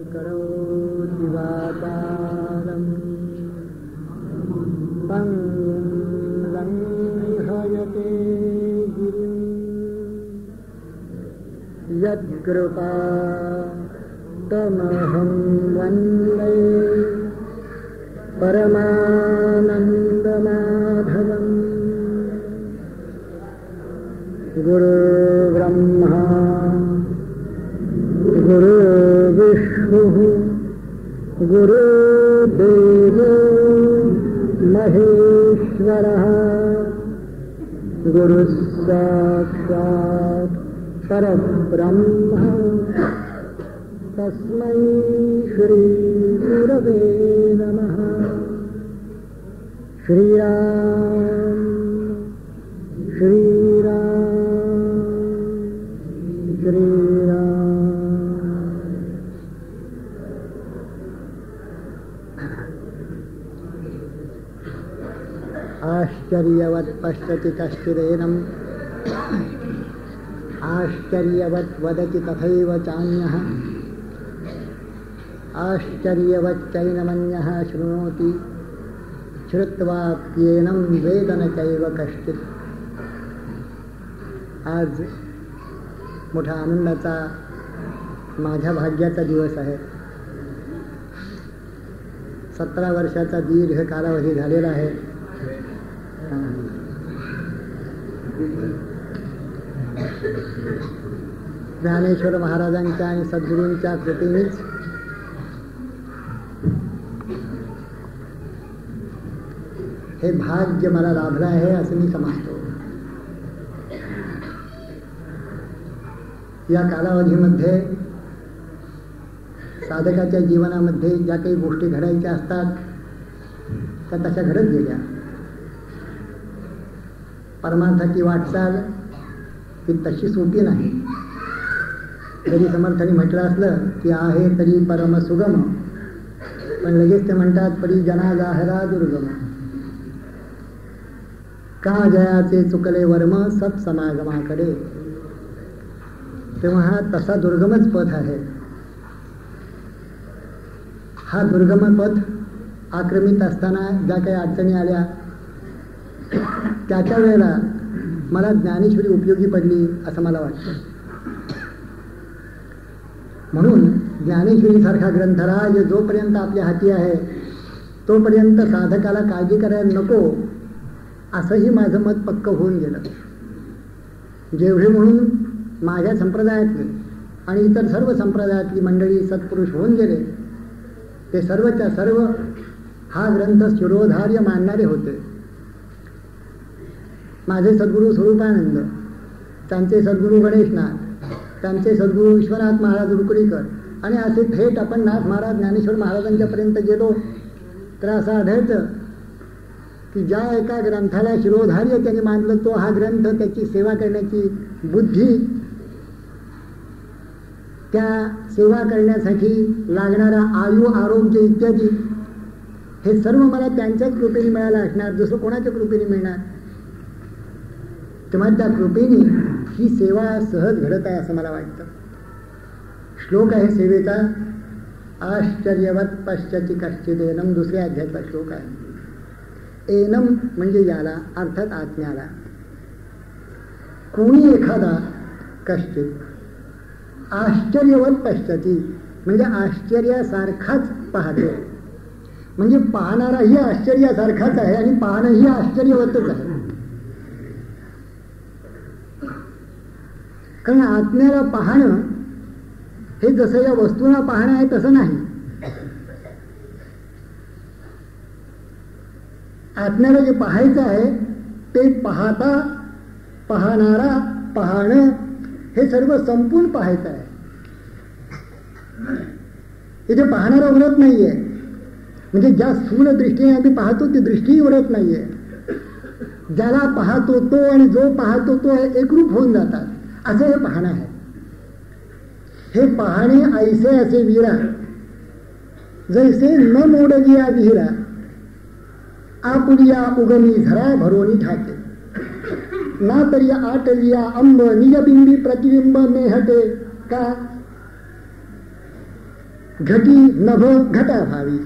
करोति वाचालं पङ्गुं लङ्घयते गिरिं यत्कृपातमहं वन्दे परमानन्दमाधवम्। गुरुर्ब्रह्मा गुरुर्विष्णुः गुरुर्देवो महेश्वरः गुरुस्साक्षात् परब्रह्म तस्मै श्री गुरवे नमः। श्रीराम श्रीराम श्रीराम। आश्चर्यवत् पश्यति कश्चिदेनम् आश्चर्यवत् वदति तथैव चान्यः आश्चर्यवच्चैनमन्यः शृणोति श्रुत्वाप्येनं वेद न चैव कश्चित्। आज मोठा आनंदाचा माझ्या भाग्याचा दिवस आहे। 17 वर्षाचा दीर्घ कालावधी झालेला आहे। ज्ञानेश्वर महाराजांच्या आणि सद्गुरूंच्या कृपेनेच हे भाग्य मला लाभलं आहे असं मी समजतो। या कालावधीमध्ये साधकाच्या जीवनामध्ये ज्या काही गोष्टी घडायच्या असतात त्या तशा घडत गेल्या। परमार्थाची वाटचाल ही तशी सोपी नाही। जरी समर्थाने म्हटलं असलं की आहे तरी परम सुगम, पण लगेच ते म्हणतात परी जना जाहरा दुर्गम। का जयाचे चुकले वर्म सत्समागमाकडे। तेव्हा हा तसा दुर्गमच पथ आहे। हा दुर्गम पथ आक्रमित असताना ज्या काही अडचणी आल्या त्याच्या वेळेला मला ज्ञानेश्वरी उपयोगी पडली असं मला वाटतं। म्हणून ज्ञानेश्वरीसारखा ग्रंथराज जोपर्यंत आपल्या हाती आहे तोपर्यंत साधकाला काळजी करायला नको असंही माझं मत पक्क होऊन गेलं। जेवढे म्हणून माझ्या संप्रदायातले आणि इतर सर्व संप्रदायातली मंडळी सत्पुरुष होऊन गेले ते सर्वच्या सर्व हा ग्रंथ शिरोधार्य मानणारे होते। माझे सद्गुरू स्वरूपानंद, त्यांचे सद्गुरू गणेशनाथ, त्यांचे सद्गुरू विश्वनाथ महाराज रुकडीकर आणि असे थेट आपण नाथ महाराज ज्ञानेश्वर महाराजांच्यापर्यंत गेलो तर असं आढळतं की ज्या एका ग्रंथाला शिरोधार्य त्याने मानलं तो हा ग्रंथ त्याची सेवा करण्याची बुद्धी, त्या सेवा करण्यासाठी लागणारा आयु आरोग्य इत्यादी हे सर्व मला त्यांच्याच कृपेने मिळालं असणार, दुसरं कोणाच्या कृपेने मिळणार। तेव्हा त्या कृपेने ही सेवा सहज घडत आहे असं मला वाटतं। श्लोक आहे सेवेचा आश्चर्यवत् पश्यति कश्चिदेनम, दुसऱ्या अध्यायाचा श्लोक आहे। एनम म्हणजे याला, अर्थात आत्म्याला। कोणी एखादा कश्चित आश्चर्यवत पश्यति म्हणजे आश्चर्यासारखाच पाहतो, म्हणजे पाहणाराही आश्चर्यासारखाच आहे आणि पाहणंही आश्चर्यवतच आहे। कारण आत्म्याला पाहणं हे जसं या वस्तूंना पाहणं आहे तसं नाही। आत्म्याला जे पाहायचं आहे ते पाहता, पाहणारा, पाहणं हे सर्व संपूर्ण पाहायचं आहे। इथे पाहणारा उरत नाहीये, म्हणजे ज्या स्थूल दृष्टीने आम्ही पाहतो ती दृष्टीही उरत नाहीये। ज्याला पाहतो तो आणि जो पाहतो तो एकरूप होऊन जातात, असं हे पाहणं आहे। हे पाहणे ऐसे असे वीरा, जैसे न मोडगिया विहिरा, आपुलिया उगमी झरा भरोनी ठाके, ना तरी आटलिया अंब निजबिंबी प्रतिबिंब मेहटे का। घटी नभ घटा भावी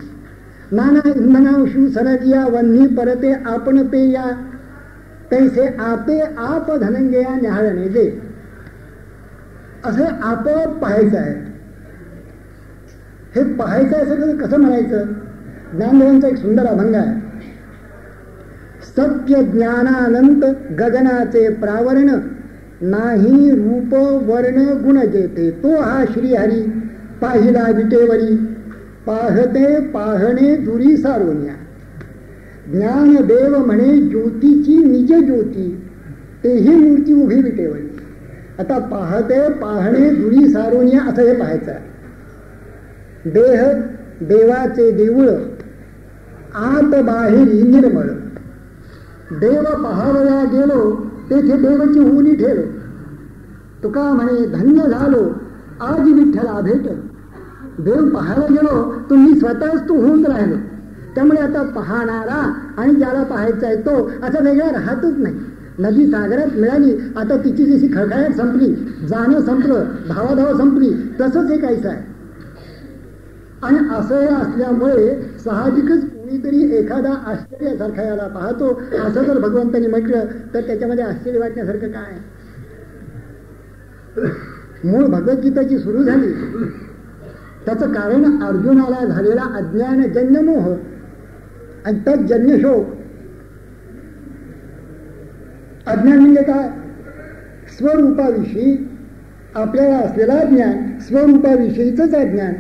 नाना इंधनांशू सरजिया वन्ही परते आपण पेया तैसे आपे आप धनंजया न्याहाळणे दे. असे आपोआप पाहायचं आहे. हे पाहायचं आहे सगळं कसं म्हणायचं? ज्ञानदेवांचा एक सुंदर अभंग आहे. सत्य ज्ञानानंत गगनाचे प्रावरण नाही रूप वर्ण गुण जेते तो हा श्रीहरी पाहिला विटेवरी पाहते पाहणे दुरी सारोन्या. ज्ञानदेव म्हणे ज्योतीची निज ज्योती तेही मूर्ती उभी विटेवरी. आता पाहते पाहणे दुरी सारोन्या असं हे पाहायचं आहे. देह देवाचे देऊळ आत बाहेरी निर्मळ. देव पाहावया गेलो तेथे देवची होऊनी ठेलो. तुका म्हणे धन्य झालो आज विठ्ठला भेट. देव पाहायला गेलो तर मी स्वतःच तो होऊन राहिलो. त्यामुळे आता पाहणारा आणि ज्याला पाहायचा आहे तो असा वेगळा राहतच नाही. नदी सागरात मिळाली आता तिची जशी खळखळाट संपली, जाणं संपलं, धावाधाव संपली, तसंच हे काहीचं आहे. आणि असं हे असल्यामुळे साहजिकच कोणीतरी एखादा आश्चर्यासारखा याला पाहतो. असं जर भगवंतांनी म्हटलं तर त्याच्यामध्ये आश्चर्य वाटण्यासारखं काय? मूळ भगवद्गीताची सुरू झाली त्याचं कारण अर्जुनाला झालेला अज्ञानजन्य मोह आणि तज्जन्य शोक. अज्ञान म्हणजे काय? स्वरूपाविषयी आपल्याला असलेला ज्ञान, स्वरूपाविषयीचंच अज्ञान,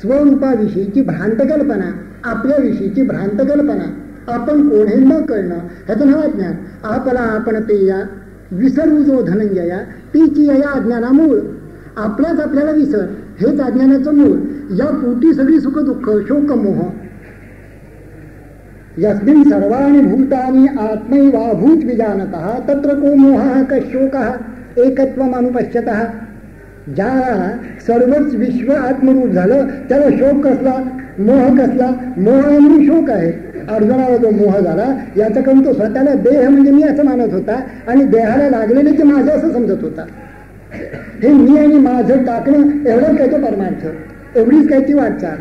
स्वरूपाविषयीची भ्रांत कल्पना, आपल्याविषयीची भ्रांत कल्पना, आपण कोण हे न कळणं, ह्याचं नाव अज्ञान. आपला आपण पेया विसरू जो धनंजया तीची या अज्ञानामूळ. आपलाच आपल्याला विसर हेच अज्ञानाचं मूळ. या पोटी सगळी सुख दुःख शोक मोह. यस्मिन् सर्वाणि भूतानि आत्मैवाभूत विजानतः तत्र को मोहः कशोकः एकत्वम अनुपश्यतः. ज्या सर्वच विश्व आत्मरूप झालं त्याला शोक कसला, मोह कसला? मोह आणि शोक आहे. अर्जुनाला जो मोह झाला याच्याकडून तो स्वतःला देह म्हणजे मी असं मानत होता आणि देहाला लागलेले ते माझं असं समजत होता. हे मी आणि माझं टाकणं एवढंच काय तो परमार्थ, एवढीच काय ती वाटचाल.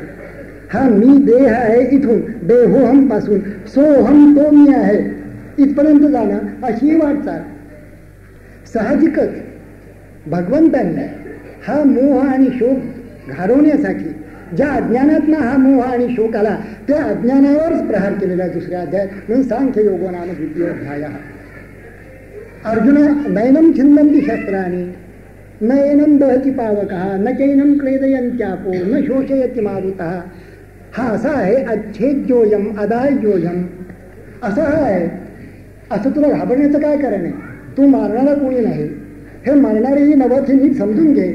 हा मी देह आहे इथून देहोहम पासून सोहम तो मी आहे इथपर्यंत जाणं अशी वाटचाल. साहजिकच भगवंतांनी हा मोह आणि शोक घालवण्यासाठी ज्या अज्ञानातनं हा मोह आणि शोक आला त्या अज्ञानावरच प्रहार केलेला दुसऱ्या अध्याय म्हणून सांख्य योगो नाम द्वितीय अध्याय. अर्जुन नयनम छिंदन्ति शस्त्राणि नयनम दहति पावकः न चैनम क्लेदयन्त्यापो न शोषयति मारुतः. हा असा आहे अच्छेद्योयम अदाय्योयम. असं आहे. असं तुला घाबरण्याचं काय कारण आहे? तू मारणारा कोणी नाही. हे मारणारेही नवत हे नीट समजून घे.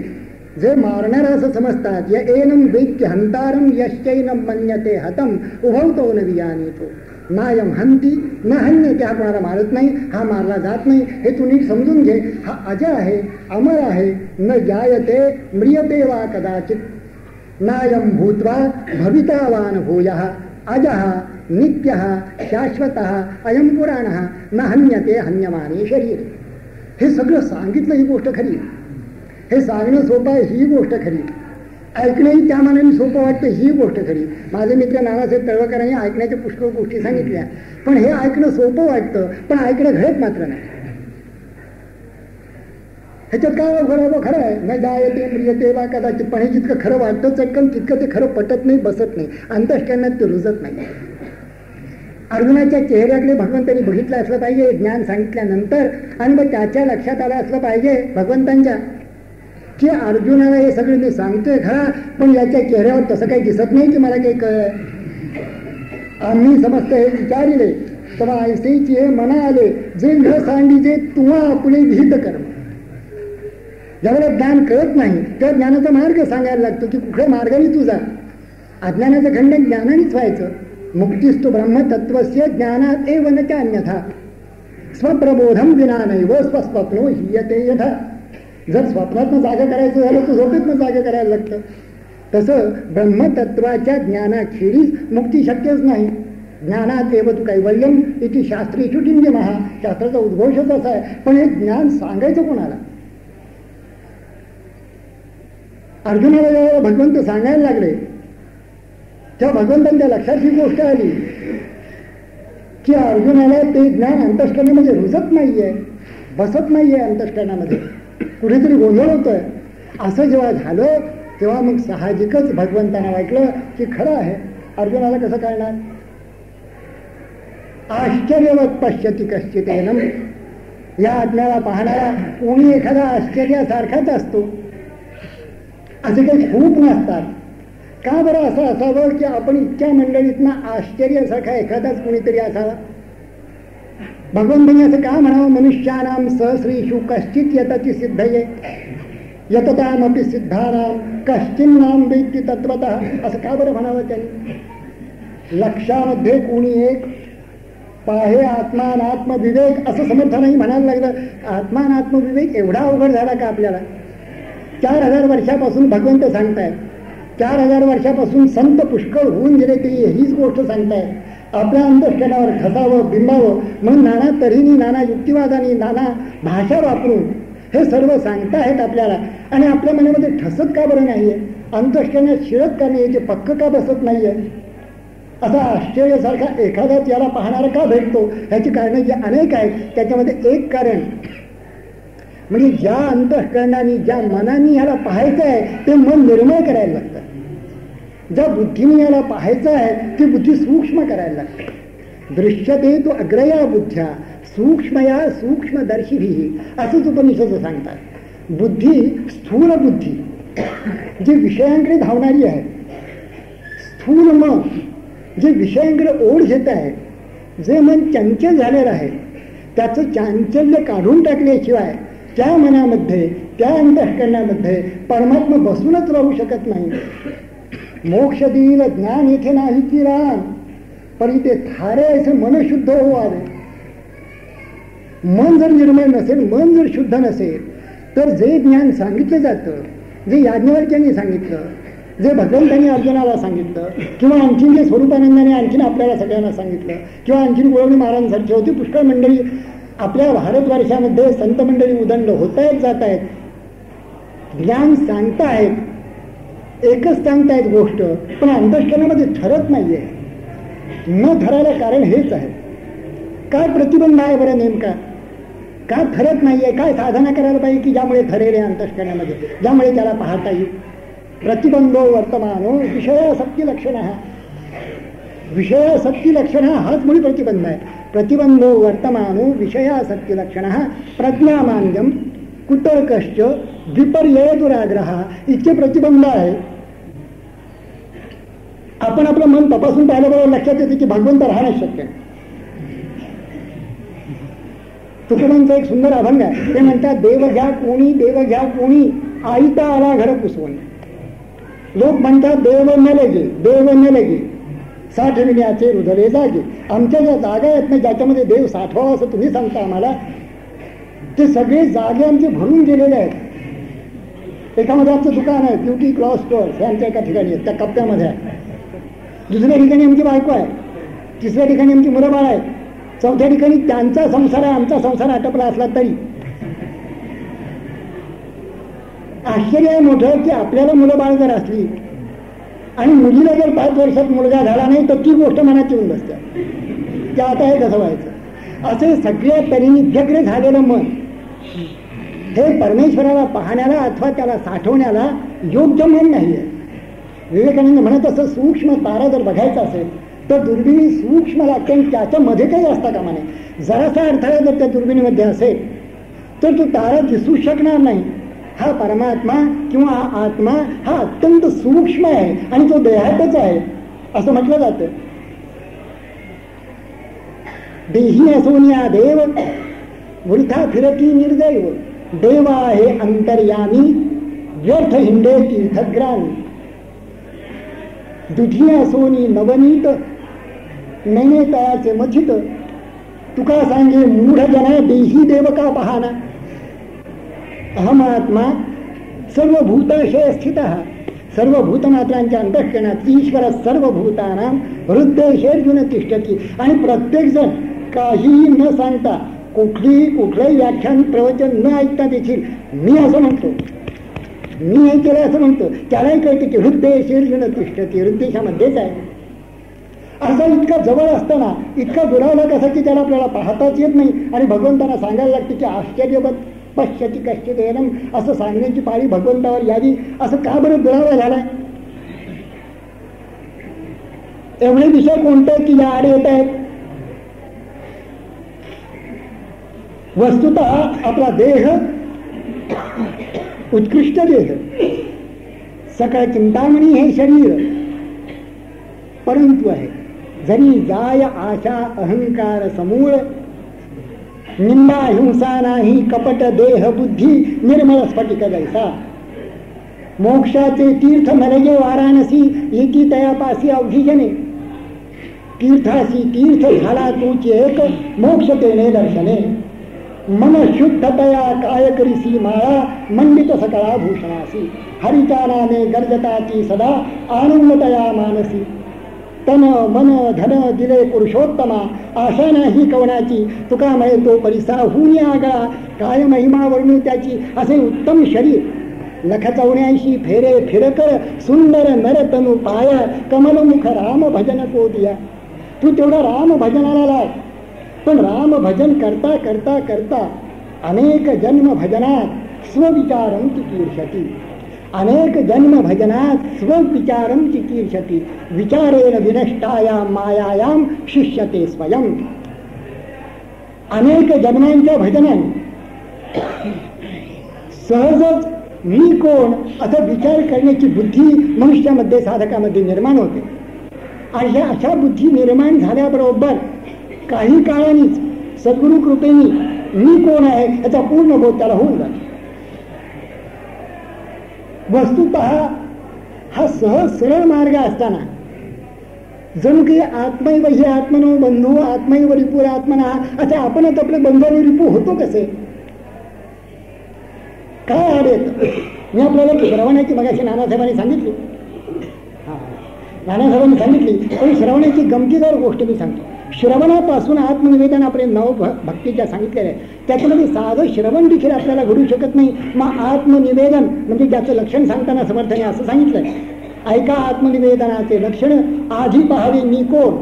जे मारणारा असं समजतात या एनम वेद्य हंतारम यश्चैनम मन्यते हतम उभवतो न वियानितो. नायम हंती न हन्यते. हा कोणाला मारत नाही, हा मारला जात नाही, हे तू नीट समजून घे. हा अजय आहे, अमर आहे, न जायते म्रियते वा कदाचित. नायम भूत्वा भवितावान भूयः अजः नित्यः शाश्वतः अयम पुराणः न हन्यते हन्यमाने शरीर. हे सगळं सांगितलं ही गोष्ट खरी. हे सांगणं सोपं आहे ही गोष्ट खरी. ऐकणंही त्या मानाने सोपं वाटतं ही गोष्ट खरी. माझे मित्र नानासाहेब तळवकरांनी ऐकण्याच्या पुष्कळ गोष्टी सांगितल्या, पण हे ऐकणं सोपं वाटतं पण ऐकणं घडत मात्र नाही. ह्याच्यात काय अवघड खरं आहे. न जायते म्रियते वा कदाचित. पण हे जितकं खरं वाटतं चटकन तितकं ते खरं पटत नाही, बसत नाही, अंतःकरणात ते रुजत नाही. अर्जुनाच्या चेहऱ्याकडे भगवंतांनी बघितलं असलं पाहिजे ज्ञान सांगितल्यानंतर, आणि मग त्याच्या लक्षात आलं असलं पाहिजे भगवंतांच्या की अर्जुनाला हे सगळं मी सांगतोय खरा पण याच्या चेहऱ्यावर तसं काही दिसत नाही की मला काही कळ. आम्ही समजतं हे विचारिले तेव्हा ऐसेची हे मना आले जे न सांडीचे तुवा आपले विहित कर्म. ज्यावेळेला ज्ञान कळत नाही त्या ज्ञानाचा मार्ग सांगायला लागतो की कुठल्या मार्गाने तुझा. अज्ञानाचं खंडन ज्ञानानेच व्हायचं. मुक्तिस्तु ब्रह्मतत्वस्य ज्ञानात एव न च अन्यथा स्वप्रबोधम विना नैव स्वस्वप्नो हीयते यथा. जर स्वप्नातनं जागा करायचं झालं तर झोपेतनं जागा करायला लागतं. तसं ब्रह्मतत्वाच्या ज्ञानाखेरीज मुक्ती शक्यच नाही. ज्ञानात एव तू कैवल्यम इथे शास्त्री शुटिंगे महा. शास्त्राचा उद्घोषच असा आहे. पण हे ज्ञान सांगायचं कोणाला? अर्जुनाला जेव्हा भगवंत सांगायला लागले तेव्हा भगवंतांच्या लक्षात ही गोष्ट आली की अर्जुनाला ते ज्ञान अंतःकरणामध्ये रुजत नाहीये, बसत नाहीये अंतःकरणामध्ये, कुठेतरी गोंधळ होतोय. असं जेव्हा झालं तेव्हा मग साहजिकच भगवंतांना वाटलं की खरं आहे, अर्जुनाला कसं कळणार. आश्चर्यवत पश्यती कश्चितेनम, या आत्म्याला पाहणारा कोणी एखादा आश्चर्यासारखाच असतो, असे काही खूप नसतात. का बरं असं असावं की आपण इतक्या मंडळीतनं आश्चर्यासारखा एखादाच कोणीतरी असावा. भगवंतांनी असं का म्हणावं, मनुष्यानाम सहस्रीषु कश्चित यतती सिद्धये यततामपि सिद्धानाम कश्चिन्नाम वेत्ति तत्वतः, असं का बरं म्हणावं त्यांनी. लक्षामध्ये कोणी एक पाहे आत्मानात्मविवेक असं समर्थनही म्हणायला लागलं. आत्मानात्मविवेक एवढा अवघड झाला का आपल्याला. 4000 वर्षापासून भगवंत सांगतायत, 4000 वर्षापासून संत पुष्कळ होऊन गेले ते हीच गोष्ट सांगतायत. आपल्या अंतःकरणावर ठसावं, बिंबावं म्हणून नाना तऱ्हेनी, नाना युक्तिवादानी, नाना भाषा वापरून हे सर्व सांगतायत आपल्याला. आणि आपल्या मनामध्ये ठसत का बरं नाहीये, अंतःकरणात शिरत का नाही, ते पक्क का बसत नाहीये. असा आश्चर्यासारखा एखादाच याला पाहणारा का भेटतो, ह्याची कारणं जी अनेक आहेत. त्याच्यामध्ये एक कारण म्हणजे ज्या अंतःकरणाने, ज्या मनाने याला पाहायचं आहे ते मन निर्मळ करायला लागतं. ज्या बुद्धीने याला पाहायचं आहे ती बुद्धी सूक्ष्म करायला लागते. दृश्यते तो अग्रया बुद्ध्या सूक्ष्मया सूक्ष्मदर्शिभी, असंच उपनिषद सांगतात. बुद्धी, स्थूल बुद्धी जी विषयांकडे धावणारी आहे, स्थूल मन जे विषयांकडे ओढ घेत आहे, जे मन चंचल झालेलं आहे, त्याचं चांचल्य काढून टाकल्याशिवाय त्या मनामध्ये, त्या अंतःकरणामध्ये परमात्मा बसूनच राहू शकत नाही. मोक्ष देईल ज्ञान येथे नाही की राम, पण ते थारे असे मन शुद्ध व्हावे. मन जर निर्मळ नसेल, मन जर शुद्ध नसेल, तर जे ज्ञान सांगितलं जातं, जे याज्ञवल्क्यांनी सांगितलं, जे भगवंतांनी अर्जुनाला सांगितलं, किंवा आणखीन जे स्वरूपानंदाने आणखीन आपल्याला सगळ्यांना सांगितलं, किंवा आणखीन गोळवणी महाराजांसारखी होती पुष्कळ मंडळी आपल्या भारतवर्षामध्ये संत मंडळी उदंड होत आहेत, जात आहेत, ज्ञान सांगतायत, एकच सांगतायत गोष्ट, पण अंतःकरणामध्ये ठरत नाहीये. न ठरायला कारण हेच आहे. काय प्रतिबंध आहे बरं नेमका, काय ठरत नाहीये, काय साधना करायला पाहिजे की ज्यामुळे ठरेल अंतःकरणामध्ये, ज्यामुळे त्याला पाहता येईल. प्रतिबंधो वर्तमानो विषयासक्ती लक्षण, विषयासक्ती लक्षण हाच मुळी प्रतिबंध आहे. प्रतिबंधो वर्तमानो विषयासक्ती लक्षण प्रज्ञामान्यम कुतर्कश्च विपर्यय दुराग्रह, इतके प्रतिबंध आहे. आपण आपलं मन तपासून पाहिल्याबरोबर लक्षात येते की भगवंत राहणं शक्य आहे. तुकोबांचा एक सुंदर अभंग आहे, ते म्हणतात, देव घ्या कोणी, देव घ्या कोणी, आईता आला घर पुसवून. लोक म्हणतात देव न लगे, देव न लगे, साठविण्याचे रुधले जागे. आमच्या ज्या जागा आहेत ना, ज्याच्यामध्ये देव साठवावा असं तुम्ही सांगता आम्हाला, ते सगळे जागे आमचे भरून गेलेले आहेत. एकामध्ये आमचं दुकान आहे, ब्युटी क्लॉथ स्टोअर, हे आमच्या एका ठिकाणी आहे, त्या कप्प्यामध्ये आहे. दुसऱ्या ठिकाणी आमची बायको आहे, तिसऱ्या ठिकाणी आमची मुलं बाळ आहेत, चौथ्या ठिकाणी त्यांचा संसार आहे, आमचा संसार आटपला असला तरी. आश्चर्य आहे मोठं की आपल्याला मुलं बाळ जर असली आणि मुलीला जर 5 वर्षात मुलगा झाला नाही तर ती गोष्ट मनात येऊन बसते की आता हे कसं व्हायचं. असे सगळ्या तऱ्हेने व्यग्र झालेलं मन हे परमेश्वराला पाहण्याला अथवा त्याला साठवण्याला योग्य मन नाही आहे. विवेकानंद म्हणत असं, सूक्ष्म तारा जर बघायचा असेल तर दुर्बिणी सूक्ष्म लागते आणि त्याच्यामध्ये काही असता कामा नये. जरासा अडथळा जर त्या दुर्बिणीमध्ये असेल तर तो तारा दिसू शकणार नाही. हा परमात्मा किंवा हा आत्मा हा अत्यंत सूक्ष्म आहे आणि तो देहातच आहे असं म्हटलं जातं. देही असोनिया देव वृथा फिरती निर्दैव, देव आहे अंतर्यामी व्यर्थ हिंडे तीर्थग्रामी. दुधी असोनी नवनीत नैने तयाचे मथित, तुका सांगे मूढ जना देही देव का पाहना. अहमात्मा सर्व भूताशय स्थित, सर्व भूतमात्रांच्या अंतःकरणात ईश्वर सर्व भूतानां हृदयेर्जुन तिष्ठती. आणि प्रत्येक जण काहीही न सांगता, कुठलंही व्याख्यान प्रवचन न ऐकता देखील मी असं म्हणतो, मी हे केलं असं म्हणतो. त्यालाही कळते की हृदय शीर्षण तिष्ठती, हृदयशामध्येच आहे. असा इतका जवळ असताना इतका दुरावला कसा की त्याला आपल्याला पाहताच येत नाही. आणि भगवंतांना सांगायला लागते की आश्चर्यवत पश्यती कश्चित एनम, असं सांगण्याची पाळी भगवंतावर यावी. असं का बरं दुरावा झालाय? एवढे विषय कोणते की या आड येत आहेत? वस्तुतः आपला देह उत्कृष्ट देह, सकळ चिंतामणी हे शरीर परंतु आहे जरी जाय आशा अहंकार समूळ, निंदा हिंसा नाही कपट देह बुद्धी निर्मळ स्फटिक जैसा. मोक्षाचे तीर्थ मलगे वाराणसी, एकी तयापासी अवधीजने. तीर्थासी तीर्थ झाला तूच एक, मोक्ष तेने दर्शने. मन शुद्धतया काय करीसी माळा, मंडित सकळा भूषणासी. हरिच्या नामे गर्जताची सदा, आनंदतया मानसी. तन मन धन दिले पुरुषोत्तमा, आशा नाही कवनाची. तुका मळे तो परिसा हुनी आगळा, काय महिमा वर्णू त्याची. असे उत्तम शरीर, लख 84 फेरे फिरकर, सुंदर नरतनु पाया. कमलमुख राम भजन को दिया. तू तेवढा राम भजनाला लाग. पण राम भजन करता करता करता अनेक जन्म भजनात स्वविचारम चिकीर्षती. अनेक जन्म भजनात स्वविचारम चिकीर्षती. विचारेण विनष्टायाम मायायाम शिष्यते स्वयं. अनेक जन्मांच्या भजनाने सहजच मी कोण असा विचार करण्याची बुद्धी मनुष्यामध्ये, साधकामध्ये निर्माण होते. आणि अशा बुद्धी निर्माण झाल्याबरोबर काही काळानेच सद्गुरु कृपेने मी कोण आहे याचा पूर्ण बोध त्याला होऊन जातो. वस्तुतः हा सहज सरळ मार्ग असताना जणू की आत्मैव हे आत्मनो बंधू आत्मैव रिपूर आत्मना, असे आपणच आपले बंधू आणि रिपू होतो कसे? काय आड येत? मी आपल्याला श्रवणाची मगाशी नानासाहेबांनी सांगितली, नानासाहेबांनी सांगितली, पण श्रवणाची गमतीदार गोष्ट मी सांगतो. श्रवणापासून आत्मनिवेदनापर्यंत नव भक्तीच्या सांगितलेलं आहे. त्याच्यामध्ये साधं श्रवण देखील आपल्याला घडू शकत नाही. मग आत्मनिवेदन म्हणजे त्याचं लक्षण सांगताना समर्थने असं सांगितलंय, ऐका आत्मनिवेदनाचे लक्षण, आधी पाहावे मी कोण,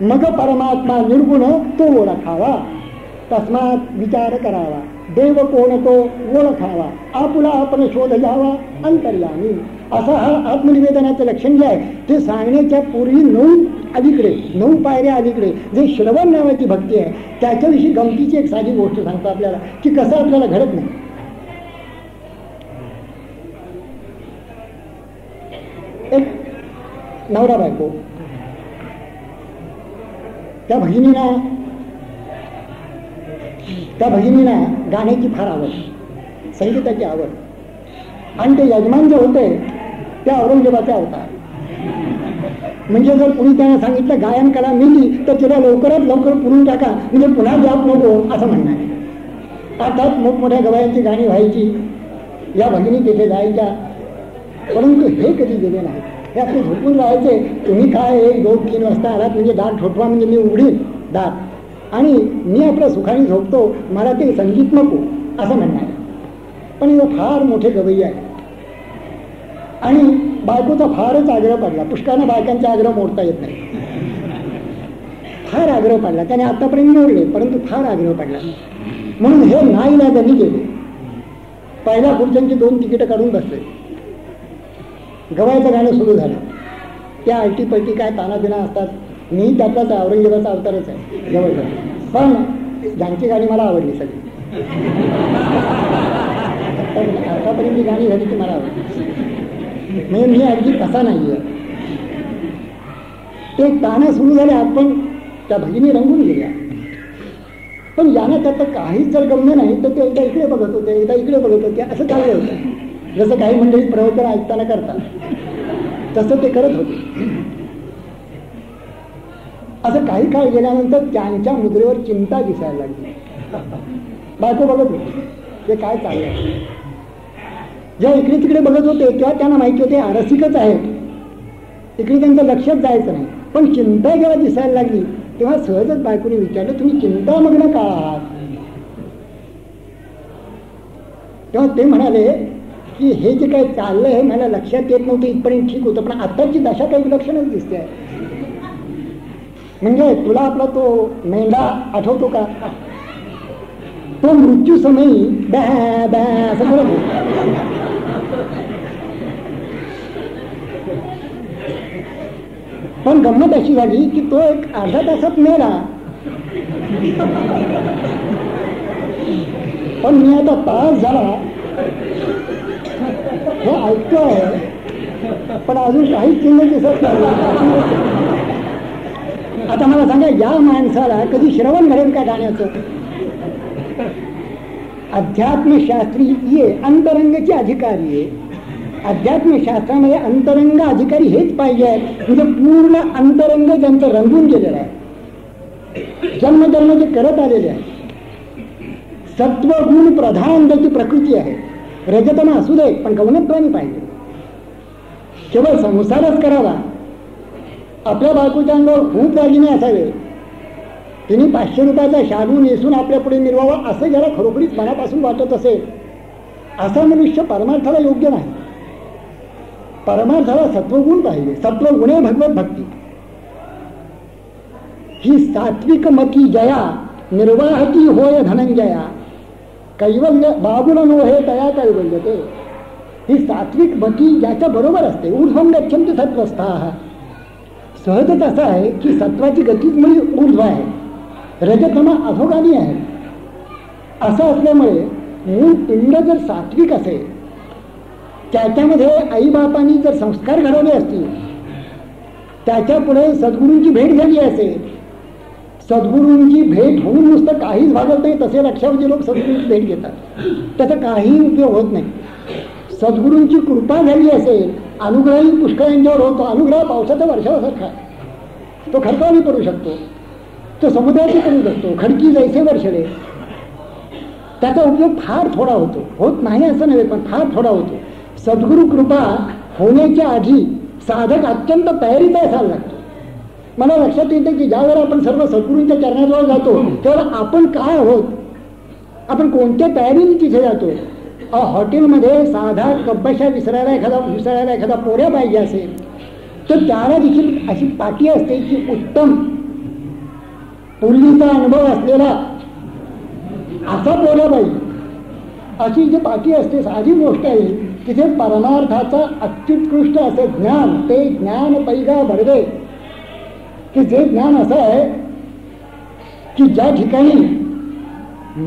मग परमात्मा निर्गुण तो ओळखावा. तस्मात विचार करावा, देव कोण तो ओळखावा, आपुला आपण शोध घ्यावा अंतर्यामी. असं हा आत्मनिवेदनाचं लक्षण जे आहे ते सांगण्याच्या पूर्वी 9 पायऱ्या अलीकडे जे श्रवण नावाची भक्ती आहे त्याच्याविषयी गमतीची एक साधी गोष्ट सांगतो आपल्याला की कसं आपल्याला घडत नाही. एक नवरा बायको, त्या भगिनीना गाण्याची फार आवड, संगीताची आवड. आणि ते यजमान जे होते त्या औरंगजेबाचे अवतार. म्हणजे जर कुणी त्यांना सांगितलं गायन कला मिली तर तिला लवकरात लवकर पुरून टाका, म्हणजे पुन्हा जाप नको असं म्हणणं आहे. अर्थात मोठमोठ्या गवयांची गाणी व्हायची, या भगिनी तिथे जायच्या, परंतु हे कधी गेले नाही. हे आपले झोपून राहायचे. तुम्ही काय 1, 2, 3 वाजता आलात म्हणजे दार ठोठवा, म्हणजे मी उघडीन दार आणि मी आपल्या सुखाने झोपतो, मला ते संगीत नको असं म्हणणं आहे. पण हे फार मोठे गवई आहे. आणि बायकोचा फारच आग्रह पडला. पुष्कळाने बायकांचा आग्रह मोडता येत नाही. फार आग्रह पडला, त्याने आतापर्यंत मोडले, परंतु फार आग्रह पडला. म्हणून हे नाईलाजाने गेले. पहिल्या खुर्च्यांची 2 तिकीटं काढून बसले. गवयाचं गाणं सुरू झालं. त्या आलटी पलटी काय तानाबिना असतात. मी त्यातलाच औरंगजेबाचा अवतारच आहे जवळचा. पण ज्यांची गाणी मला आवडली सगळी, आतापर्यंत जी गाणी झाली ती मला आवडली. म्हणजे मी अगदी कसा नाही आहे. ते ताना सुरू झाले. आपण त्या भगिनी रंगून गेल्या. पण यानं त्यात काहीच जर गम्य नाही तर ते एकदा इकडे बघत होते, एकदा इकडे बघत होते, असं चाललं होतं. जसं काही मंडळी प्रवचन ऐकताना करतात तसं ते करत होते. असं काही काळ गेल्यानंतर त्यांच्या मुद्रेवर चिंता दिसायला लागली. बायको बघत होती ते काय चाललंय. जेव्हा इकडे तिकडे बघत होते तेव्हा त्यांना माहिती होते रसिकच आहेत, इकडे त्यांचं लक्षच जायचं नाही. पण चिंता जेव्हा दिसायला लागली तेव्हा सहजच बायकोने विचारलं, तुम्ही चिंतामग्न का आहात? तेव्हा ते म्हणाले, की हे जे काही चाललंय हे मला लक्षात येत नव्हतं, इथपर्यंत ठीक होतं, पण आत्ताची दशा काही विलक्षणच दिसते आहे. म्हणजे तुला आपला तो मेंढा आठवतो का? तो मृत्यू समयी बॅ बॅ असं करत होता. पण गंमत अशी झाली की तो एक अर्धा तासात मेला. पण मी आता तास झाला हे ऐकतोय, पण अजून काहीच चिन्ह दिसत नाही. आता मला सांगा, या माणसाला कधी श्रवण घडेल का गाण्याचं? अध्यात्मशास्त्री ये अंतरंगाचे अधिकारी आहे. अध्यात्मशास्त्रामध्ये अंतरंग अधिकारी हेच पाहिजे, म्हणजे पूर्ण अंतरंग ज्यांचं रंगून गेलेलं आहे, जन्मजन्म जे करत आलेले आहे. सत्वगुण प्रधान त्याची प्रकृती आहे. रजतम असू दे, पण गौणत्वाने पाहिजे. केवळ संसारच करावा, आपल्या बायकोच्या अंगावर खूप दागिने असावे, तिने 500 रुपयाचा शालू नेसून आपल्या पुढे मिरवावा, असं ज्याला खरोखरीच मनापासून वाटत असेल, असा मनुष्य परमार्थाला योग्य नाही. परमार्थाला सत्वगुण पाहिजे. सत्वगुणे भगवत भक्ती. ही सात्विक मती जया निर्वाहती होय धनंजया, कैवल्य बाबुल नो हे तया कैवल्य ते. ही सात्विक मती ज्याच्या बरोबर असते. ऊर्ध्वं गच्छन्ति सत्वस्थाः. सहजच असं आहे की सत्वाची गतीच म्हणजे ऊर्ध्व आहे, रजतम अधोगामी आहे. असं असल्यामुळे मूळ पिंड जर सात्विक असेल, त्याच्यामध्ये आईबापांनी जर संस्कार घडवले असतील, त्याच्यापुढे सद्गुरूंची भेट झाली असेल, सद्गुरूंची भेट होऊन नुसतं काहीच भागत नाही, तसे लक्षावधी लोक सद्गुरूंची भेट घेतात, त्याचा काही उपयोग होत नाही. सद्गुरूंची कृपा झाली असेल, अनुग्रही पुष्कळांच्यावर होतो. अनुग्रह पावसाच्या वर्षासारखा, तो खडकावही पडू शकतो, तो समुद्राची पडू शकतो, खडकी जैसे वर्षले. त्याचा उपयोग फार थोडा होतो, होत नाही असं नव्हे, पण फार थोडा होतो. सद्गुरू कृपा होण्याच्या आधी साधक अत्यंत तयारीचा असायला लागतो. मला लक्षात येतं की ज्यावेळेला आपण सर्व सद्गुरूंच्या चरणाजवळ जातो, तेव्हा आपण काय आहोत, आपण कोणत्या तयारीने तिथे जातो. हॉटेलमध्ये साधा कब्बशा विसरायला एखादा पोऱ्या पाहिजे असेल, तर त्याला देखील अशी पाटी असते की उत्तम पूर्वीचा अनुभव असलेला असा पोऱ्या पाहिजे. अशी जी पाटी असते, साधी गोष्ट आहे, तिथे परमार्थाचा अत्युत्कृष्ट असं ज्ञान, ते ज्ञान पैगा भरवे, की जे ज्ञान असं आहे की ज्या ठिकाणी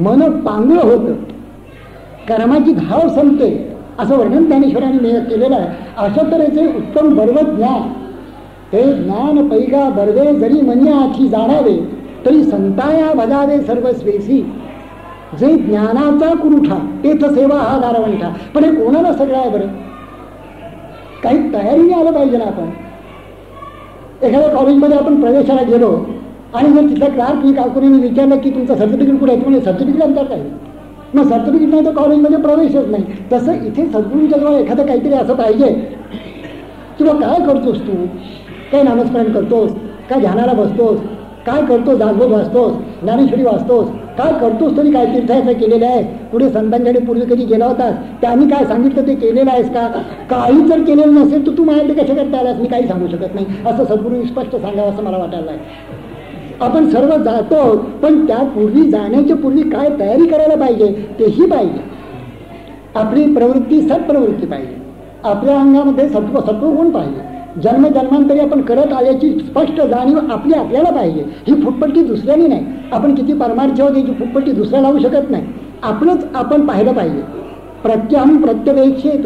मन पांगळ होतं, कर्माची धाव संपते, असं वर्णन ज्ञानेश्वरांनी केलेलं आहे. अशा तऱ्हेचे उत्तम बर्वत ज्ञान, ते ज्ञान पैगा बर्वे जरी मन्या आखी जाणावे, तरी संताया भजावे सर्वस्वेसी. जे ज्ञानाचा कुरुठा, तेथ सेवा हा दारवंठा. पण हे कोणाला सगळं आहे बरं? काही तयारीने आलं पाहिजे ना. आपण एखाद्या कॉलेजमध्ये आपण प्रवेशाला गेलो आणि जर तिथला क्लार्क मी काकुरीने विचारलं की तुमचं सर्टिफिकेट कुठे आहे, म्हणजे सर्टिफिकेट अंतर काय, मग सर्टिफिकेट नाही तर कॉलेजमध्ये प्रवेशच नाही. तसं इथे सद्गुरूंच्या जवळ एखादं काहीतरी असं पाहिजे. तुला काय करतोस तू, काय नामस्मरण करतोस, काय ध्यानाला बसतोस, काय करतोस, दासबोध वाचतोस, ज्ञानेश्वरी वाचतोस, काय करतोस, तरी काय तीर्थयात्रा केलेलं आहे, पुढे संतांकडे पूर्वी कधी गेला होतास, त्यांनी काय सांगितलं ते केलेलं आहेस का, काही जर केलेलं नसेल तर तू माझ्याकडे कशा करता आलास, मी काही सांगू शकत नाही, असं सद्गुरू स्पष्ट सांगावं असं मला वाटायला आहे. आपण सर्व जातो, पण त्यापूर्वी जाण्याच्या पूर्वी काय तयारी करायला पाहिजे तेही पाहिजे. आपली प्रवृत्ती सत्प्रवृत्ती पाहिजे, आपल्या अंगामध्ये सत्वगुण पाहिजे, जन्मजन्मांतरी आपण करत आल्याची स्पष्ट जाणीव आपल्याला पाहिजे. ही फुटपट्टी दुसऱ्यानी नाही. आपण किती परमार्थ होते याची फुटपट्टी दुसऱ्या लावू शकत नाही. आपलंच आपण पाहिलं पाहिजे. प्रत्यहम प्रत्यवेक्षेत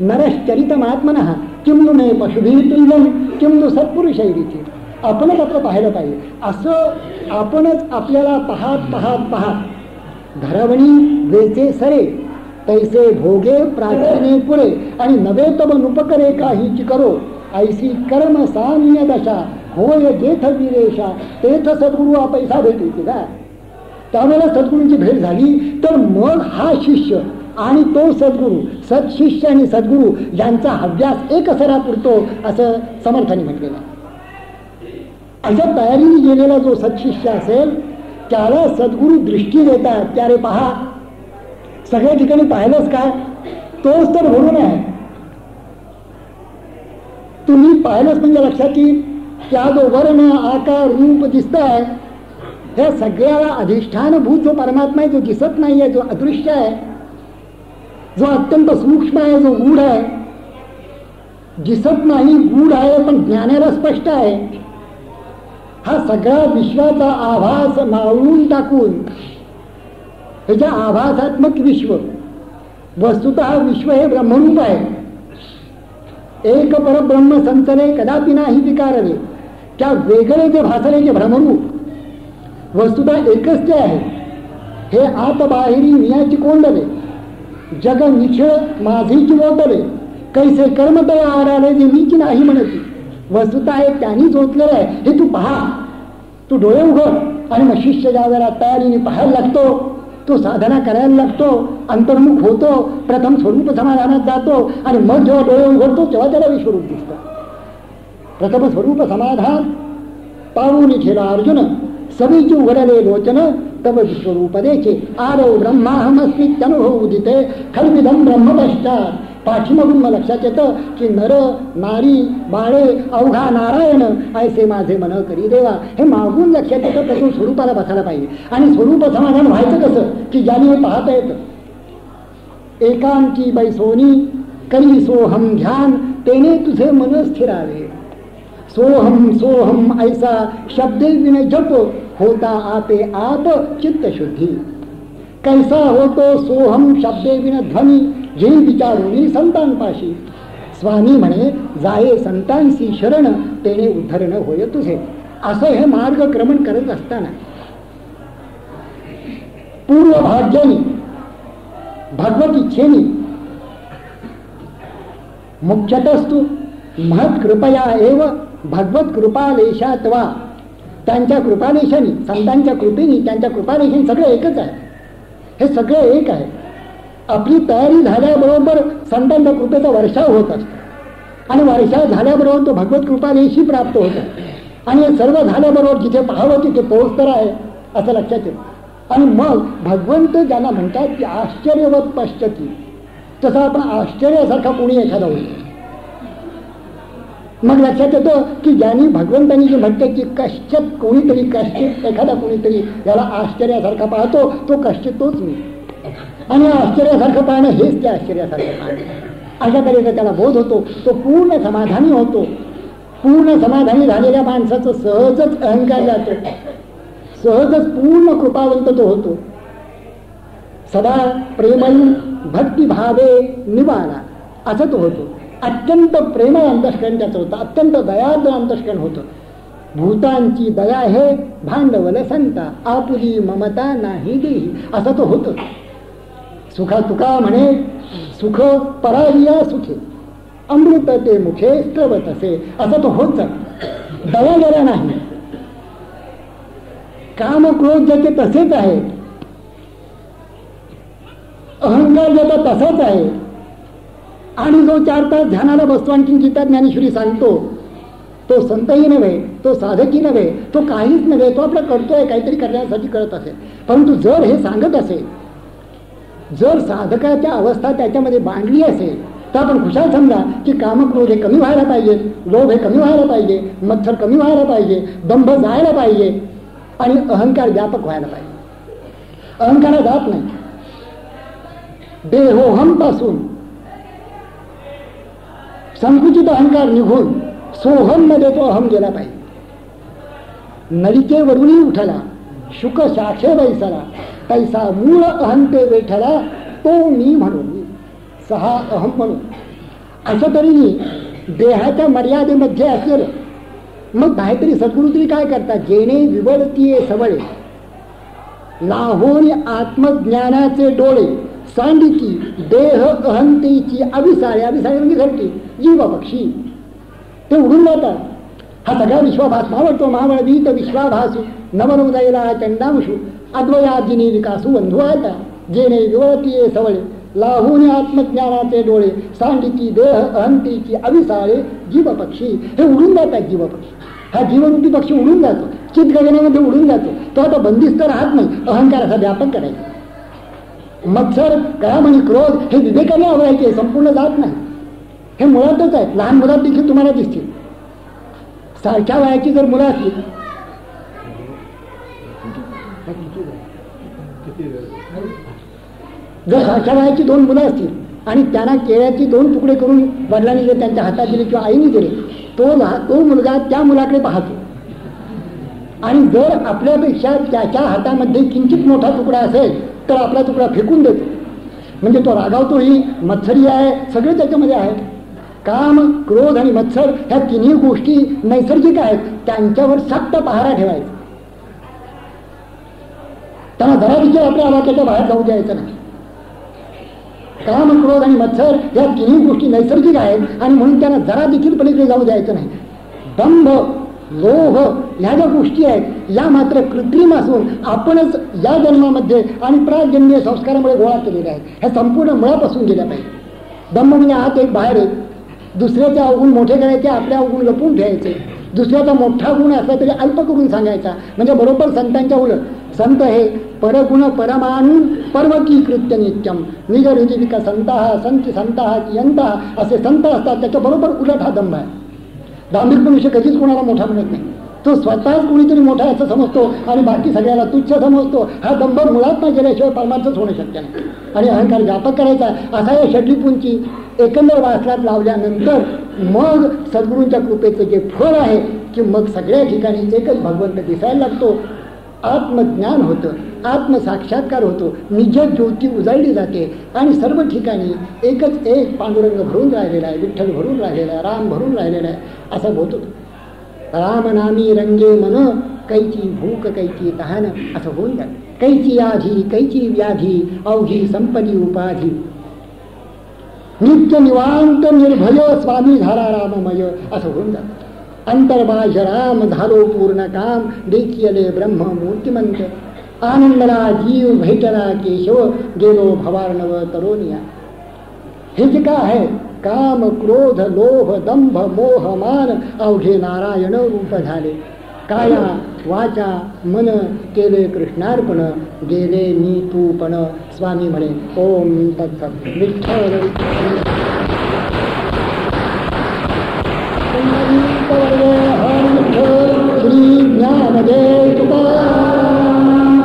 नरश्चरितमात्मनः किं नु मे पशुभिः तुल्यं किं नु सत्पुरुषैरिति. आपणच आपलं पाहिलं पाहिजे. असं आपणच आपल्याला पाहत धरवणी वेचे सरे तैसे भोगे प्राचीने पुरे आणि नवे तब नुपकरे काहीची करो ऐसी कर्म साम्य दशा होय जेथ विरेशा तेथ सद्गुरू पैसा भेटते का. त्यावेळेला सद्गुरूंची भेट झाली तर मग हा शिष्य आणि तो सद्गुरू, सत्शिष्य आणि सद्गुरू यांचा अभ्यास एक सरा पुरतो असं समर्थांनी म्हटलेलं. अशा तयारीने गेलेला जो सत्शिष्य असेल त्याला सद्गुरू दृष्टी देतात. त्यारे पहा, सगळ्या ठिकाणी पाहिलंच काय, तोच तर भरून आहे. तुम्ही पाहिलंच म्हणजे लक्षात येईल त्या जो वर्ण आकार रूप दिसत आहे ह्या सगळ्याला अधिष्ठानभूत जो परमात्मा आहे, जो दिसत नाही आहे, जो अदृश्य आहे, जो अत्यंत सूक्ष्म आहे, जो गूढ आहे, दिसत नाही गूढ आहे पण ज्ञानाला स्पष्ट आहे, हा सगळा विश्वाचा आभास मावळून टाकून ह्याच्या आभासात्मक विश्व वस्तुतः विश्व हे ब्रह्मरूप आहे. एक परब्रह्म संचले कदापि नाही विकारले. त्या वेगळे जे भासले जे भ्रमरूप वस्तुतः एकच ते आहे. हे आत बाहेरी नियाची कोंडले जग निखिळ माझीची वोटले कैसे कर्म तया आराले जे मीची नाही म्हणती. वस्तुतः हे त्यांनी जोतलेलं आहे. हे तू पहा, तू डोळे उघड आणि मग शिष्य ज्या वेळेला तयारीने पाहायला लागतो, तो साधना करायला लागतो, अंतर्मुख होतो, प्रथम स्वरूप समाधानात जातो आणि मग जेव्हा डोळे उघडतो तेव्हा त्याला विश्वरूप दिसतं. प्रथम स्वरूप समाधान पाहून ठेला अर्जुन सवीची उघडले लोचन तब विश्वरूप देखे आरव ब्रह्माहमस्मित्यनुभव उदिते खलविदम ब्रह्म पश्चात. पाठीमागून मला लक्षात येतं की नर नारी बाळे अवघा नारायण ऐसे माझे मन करी देवा. हे मागून लक्षात येतं तर स्वरूपाला बसायला पाहिजे. आणि स्वरूप समाधान व्हायचं कसं की ज्याने हे पाहता येतं. एकांकी बैसोनी करी सोहम ध्यान तेने तुझे मन स्थिरावे. सोहम सोहम ऐसा शब्दे विन जप होता आपे आप चित्त शुद्धी. कैसा होतो सोहम शब्दे विन ध्वनी जे विचारोनी संतांपाशी. स्वामी म्हणे जाये संतांशी शरण तेने उद्धरण होय तुझे. असं हे मार्गक्रमण करत असताना पूर्व भाग्यानी भगवत इच्छेनी मुख्यतस्तु महत् कृपया एव भगवत कृपालेशात वा. त्यांच्या कृपालेशाने संतांच्या कृपेने त्यांच्या कृपालेशाने सगळं एकच आहे. हे सगळं एक आहे. आपली तयारी झाल्याबरोबर संतांच्या कृपेचा वर्षाव होत असतो आणि वर्षाव झाल्याबरोबर तो भगवत कृपालेशी प्राप्त होतो आणि हे सर्व झाल्याबरोबर जिथे पाहावं तिथे पोहोचतर आहे असं लक्षात येतं. आणि मग भगवंत ज्यांना म्हणतात की आश्चर्यवत पश्चती, तसं आपण आश्चर्यासारखा कोणी एखादा होतो. मग लक्षात येतं की ज्यांनी भगवंतांनी जे म्हणतं की कश्चित कोणीतरी कश्चित एखादा कोणीतरी याला आश्चर्यासारखा पाहतो तो कश्चित तोच मी. आणि आश्चर्यासारखं पाहणं हेच ते आश्चर्यासारखं पाहणं. अशा तऱ्हेचा त्याला बोध होतो. तो पूर्ण समाधानी होतो. पूर्ण समाधानी झालेल्या माणसाचं सहजच अहंकार जातो, सहजच पूर्ण कृपावंत तो होतो. सदा प्रेमयू भक्तिभावे निवारा असं तो होतो. अत्यंत प्रेमळ अंतःकरण त्याचं होतं. अत्यंत दयार्द्र अंतःकरण होतं. भूतांची दया हे भांडवल संता आपुली ममता नाही देही असं तो होतं. सुखा तुका म्हणे सुख पराहिया सुखे अमृत ते मुखे स्त्रवत असे असं तो होत जात. दया जरा नाही. काम क्रोध ज्याचे तसेच आहे, अहंकार ज्याचा तसाच आहे. आणि जो 4 तास ध्यानाला बसतो आणखी गीता ज्ञानेश्वरी सांगतो तो संतही नव्हे, तो साधकही नव्हे, तो काहीच नव्हे. तो आपलं करतोय, काहीतरी करण्यासाठी करत असेल. परंतु जर हे सांगत असेल, जर साधकाच्या अवस्था त्याच्यामध्ये बांधली असेल तर आपण खुशाल समजा की कामक्रोध हे कमी व्हायला पाहिजे, लोभ हे कमी व्हायला पाहिजे, मत्सर कमी व्हायला पाहिजे, दंभ जायला पाहिजे आणि अहंकार व्यापक व्हायला पाहिजे. अहंकारा जात नाही. देहोहम पासून संकुचित अहंकार निघून सोहम मध्ये तो अहम गेला पाहिजे. नलिकेवरूनही उठला शुक शाखे बैसला तैसा मूळ अहंते वेठला तो मी म्हणून सहा अहम म्हणून. असं तरी देहाच्या मर्यादेमध्ये असेल मग काहीतरी सद्गुरू तरी काय करतात, जेणे विवळतीये सवळे लाहोनी आत्मज्ञानाचे डोळे सांडिकी देह अहंतेची अभिसाळे. अभिसाळे म्हणजे घरटी जीव पक्षी ते उडून जातात. हा सगळा विश्वाभास मावळतो. मावळवीत विश्वाभासू नवनोदयला चंडांशू अद्वयादिनी विकासू बंधू आता जेणे विवळतीये सवळे लाहोनी आत्मज्ञानाचे डोळे सांडिकी देह अहंतेची अभिसाळे जीव पक्षी. हे उडून जातात जीव पक्षी. हा जीवरूपी पक्षी उडून जातो, चित गगनामध्ये उडून जातो. तो आता बंदिस्त राहत नाही. अहंकार असा व्यापक करायचा. मत्सर, काम आणि क्रोध हे विवेकाने आवडायचे, संपूर्ण जात नाही. हे मुळातच आहेत. लहान मुलात देखील तुम्हाला दिसतील. सारख्या वयाची जर मुलं असतील, जर सारख्या वयाची 2 मुलं असतील आणि त्यांना केळ्याची 2 तुकडे करून वडिलांनी जर त्यांच्या हातात दिले किंवा आईने दिले, तो मुलगा त्या मुलाकडे पाहतो. आणि जर आपल्यापेक्षा त्याच्या हातामध्ये किंचित मोठा तुकडा असेल तर आपला तुकडा फेकून देतो. म्हणजे तो रागावतोही, मत्सरी आहे, सगळे त्याच्यामध्ये आहेत. काम, क्रोध आणि मत्सर ह्या तिन्ही गोष्टी नैसर्गिक आहेत. त्यांच्यावर सक्त पहारा ठेवायचा. त्यांना जरा देखील आपल्या आवाक्याच्या बाहेर जाऊ द्यायचं नाही. काम, क्रोध आणि मत्सर या तिन्ही गोष्टी नैसर्गिक आहेत आणि म्हणून त्यांना जरा देखील पलीकडे जाऊ द्यायचं नाही. दंभ, लोभ ह्या ज्या गोष्टी आहेत या मात्र कृत्रिम असून आपणच या जन्मामध्ये आणि प्राजन्य संस्कारामुळे गोळा केलेल्या आहेत. ह्या संपूर्ण मुळापासून गेल्या पाहिजे. दंभ म्हणजे आत एक बाहेर एक. दुसऱ्याचे अवगुण मोठे करायचे, आपल्या अवगुण लपवून ठेवायचे. दुसऱ्याचा मोठा गुण असला तरी अल्प करून सांगायचा. म्हणजे बरोबर संतांच्या उलट. संत हे परगुण परमाणून पर्वकी कृत्य नित्यम निजरिजिविका संतः संत संतः कियंतः असे संत असतात. त्याच्या बरोबर उलट हा दंभ आहे. धार्मिक मनुष्य कधीच कोणाला मोठा म्हणत नाही. तो स्वतःच कोणीतरी मोठा असं समजतो आणि बाकी सगळ्याला तुच्छ समजतो. हा दंभ मुळात न गेल्याशिवाय परमार्थच होणं शक्य नाही. आणि अहंकार व्यापक करायचा असा या षडलीपूंची एकंदर वासलात लावल्यानंतर मग सद्गुरूंच्या कृपेचं जे फळ आहे की मग सगळ्या ठिकाणी एकच भगवंत दिसायला लागतो. आत्मज्ञान होतं, आत्मसाक्षात्कार होतो, निज ज्योती उजाळली जाते आणि सर्व ठिकाणी एकच एक पांडुरंग भरून राहिलेला आहे, विठ्ठल भरून राहिलेला आहे, राम भरून राहिलेला आहे असं होत होतं. रामनामी रंगे मन कैची भूक कैची तहान असं होऊन जातं. कैची आधी कैची व्याधी अवघी संपदी उपाधी नित्य निवांत निर्भय स्वामी झाला राममय असं होऊन जातं. अंतर्बाह्य राम झालो पूर्ण काम देखियले ब्रह्म मूर्तिमंत आनंदला जीव भेटला केशव गेलो भवार्णव तरोनिया. हे जे काय आहे काम, क्रोध, लोभ, दंभ, मोह, मान अवघे नारायण रूप झाले. काया वाचा मन केले कृष्णार्पण गेले मी तू पण स्वामी म्हणे. ओम तत्सत. विठ्ठल श्री ज्ञानदेव तुकाराम.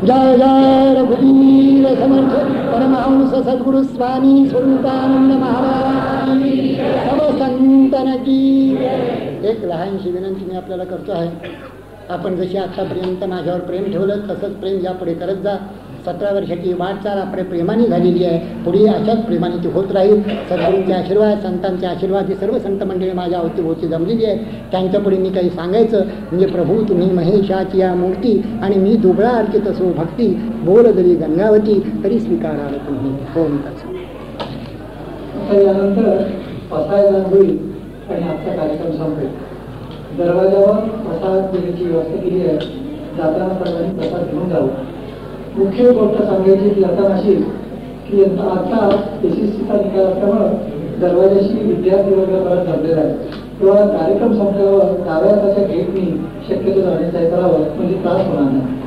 जय जय रघुवीर समर्थ परमहंस सद्गुरु स्वामी स्वरूपानंद महाराज सर्व संतन की. एक लहानशी विनंती मी आपल्याला करतो आहे. आपण जशी आतापर्यंत माझ्यावर प्रेम ठेवलं तसंच प्रेम यापुढे करत जा. 17 वर्षाची वाटचाल आपल्या प्रेमाने झालेली आहे. पुढे अशाच प्रेमाने ती होत राहील. सद्गुरूंचे आशीर्वाद, संतांचे आशीर्वाद, ही सर्व संत मंडळी माझ्या अवतीभोवती जमलेली आहे. त्यांच्यापुढे मी काही सांगायचं म्हणजे प्रभू तुम्ही महेशाची या मूर्ती आणि मी दुबळा अर्चित असो भक्ती बोल जरी गंगावती तरी स्वीकाराल तुम्ही. फोन यानंतर पसायदान होईल आणि आजचा कार्यक्रम संपेल. दरवाजावर प्रसाद देण्याची व्यवस्था केली आहे. जाताना सर्वांनी प्रसाद घेऊन जाऊ. मुख्य गोष्ट सांगायची ती आता अशी की आता एसीसीचा निकाल असल्यामुळं दरवाजाशी विद्यार्थी वर्ग परत जमलेला आहे. तेव्हा कार्यक्रम संपल्यावर डाव्या हाताच्या गेटनी शक्यतो जाण्याचा करावं म्हणजे त्रास होणार नाही.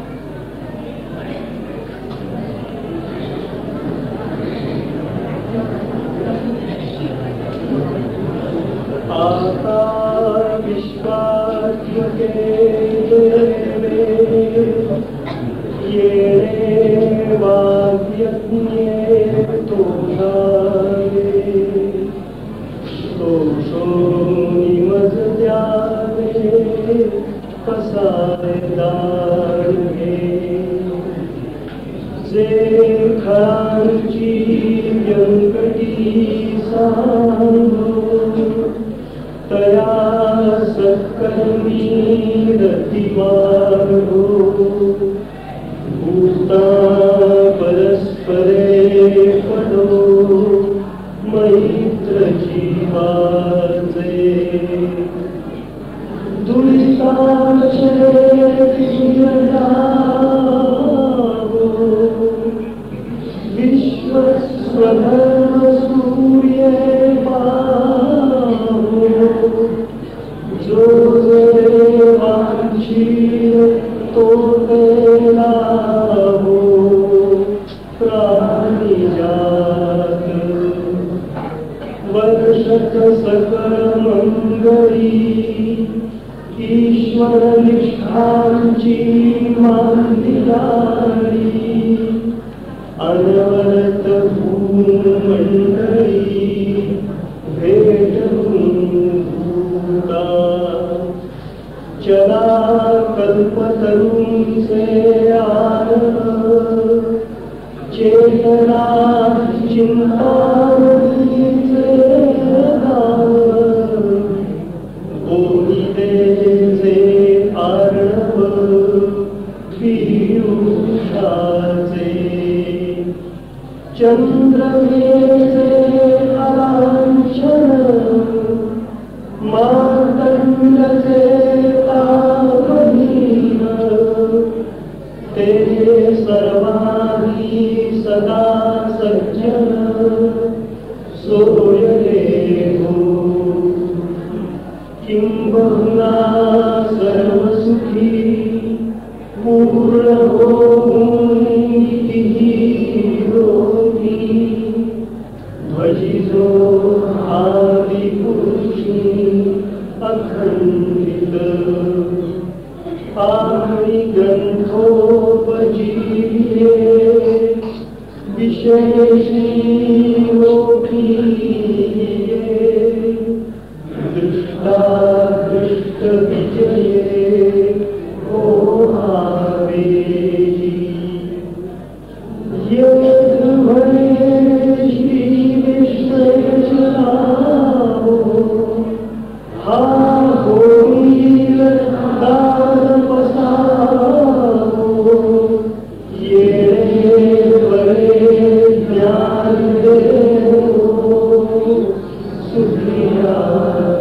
दशरथ सकल मंगळी ईश्वर निष्ठांची मांदिलाळी अनवरत भूमंडळी भेटून भूता चला कल्पतरूंचे आनंद चेतना चिंतामणीचे गाव गोविंदेचे अर्णव पीयूषाचे चंद्रमेचे अलांछन मातंडचे पावनीन ते सर्वांनी सदा सज्जन सोयले हो किंबहुना सर्वसुखी पूर्ण होऊन रोगी ध्वजितो आदिपुरुषी अखंडित आम्ही ग्रंथोपजीवे विशेषी लोकीये दृष्टादृष्ट विजये ओहावे यद्भवे श्री विष्णुचलाहो हा होईल दान पसारो येणे बरे ज्ञान देवो सुखिया